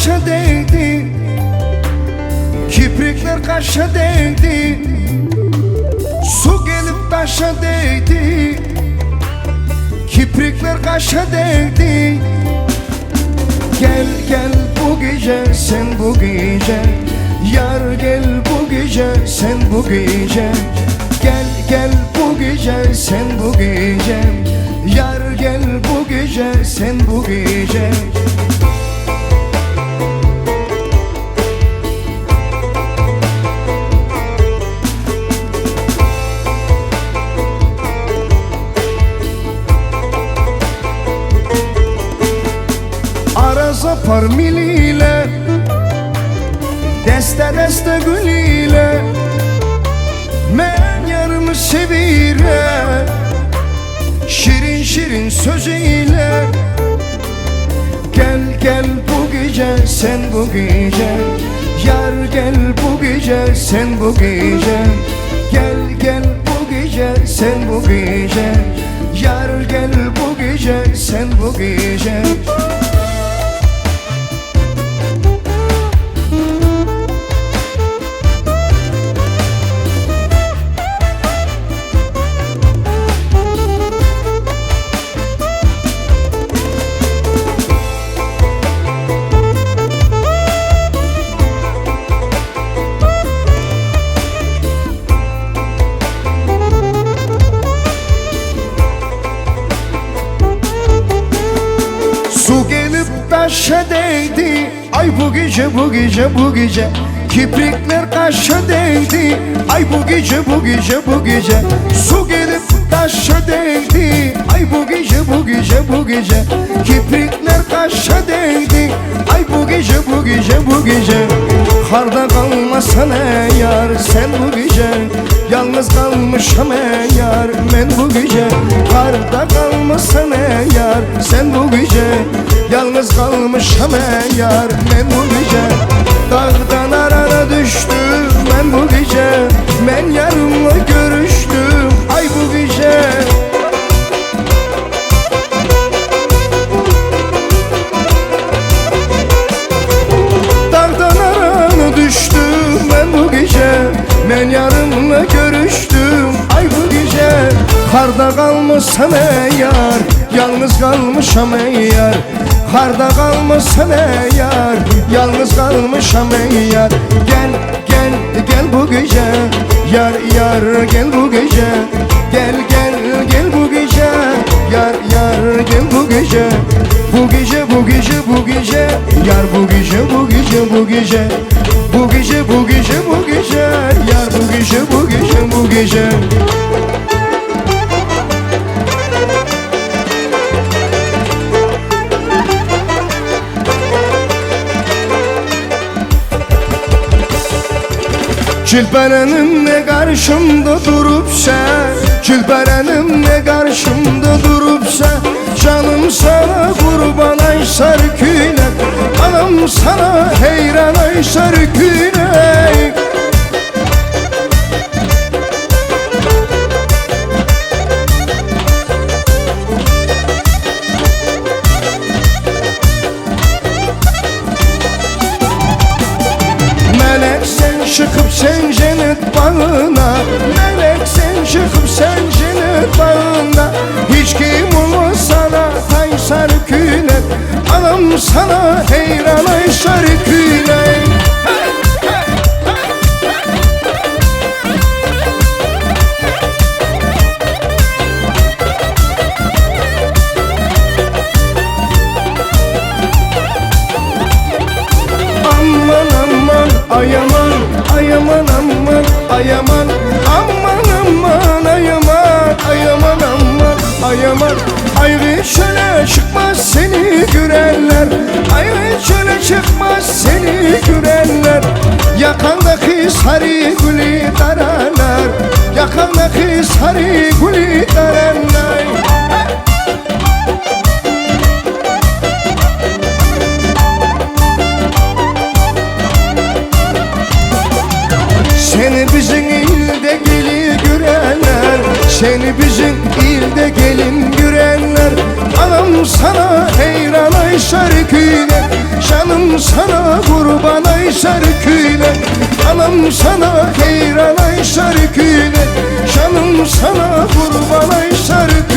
kaşa değdi, kiprikler kaşa değdi, su gelip taşa değdi, kiprikler kaşa değdi. Gel gel bu gece sen bu gece, yar gel bu gece sen bu gece. Gel gel bu gece sen bu gece, yar gel bu gece sen bu gece. Araza parmiliyle, deste deste gülüyle, men yarımı sevire, şirin şirin sözüyle. Gel gel bu gece sen bu gece, yar gel bu gece sen bu gece. Gel gel bu gece sen bu gece, yar gel bu gece sen bu gece. Su gelip taşa değdi, ay bu gece bu gece bu gece. Kiprikler kaşa değdi, ay bu gece bu gece bu gece. Su gelip taşa değdi, ay bu gece bu gece bu gece. Kiprikler kaşa değdi, ay bu gece bu gece bu gece. Karda kalmasan yar sen bu gece, yalnız kalmışam yar ben bu gece. Karda kalmasan yar sen bu gece, yalnız kalmışam yar ben bu gece. Dağdan arana düştüm ben bu gece, ben yarımla görüştüm ay bu gece. Dağdan arana düştüm ben bu gece, ben yarımla görüştüm ay bu gece. Karda kalmışsam yar, yalnız kalmışam yar. Karda kalmışsam yar, yalnız kalmışam yar. Gel gel gel bu gece, yar yar gel bu gece. Gel gel gel bu gece, yar yar gel bu gece. Bu gece bu gece bu gece, yar bu gece bu gece bu gece. Bu gece bu gece bu gece, yar bu gece bu gece bu gece. Çülperenim ne karşımda durup sen, Çülperenim ne karşımda durup sen. Canım sana kurban ay sarküne, anam sana heyran ay sarküne. Melek sen çıkıp sen cennet bağına, melek sen çıkıp sen cennet bağına. Hiç kim olmaz sana ay sarküne, anam sana heyran ay sarküne. Aman aman ay aman, ay aman aman ay aman. Aman aman ay aman, ay aman aman ay aman. Ayrı çöle çıkmaz seni görenler, ayrı çöle çıkmaz seni görenler. Yakandaki sarı gülü daranlar, yakandaki sarı gülü daranlar. Seni bizim ilde gelin görenler, seni bizim ilde gelin görenler. Anam sana heyran ay ay şarkıyla. Canım sana kurban ay şarkıyla. Anam sana heyran ay şarkıyla. Canım sana kurban ay şarkıyla.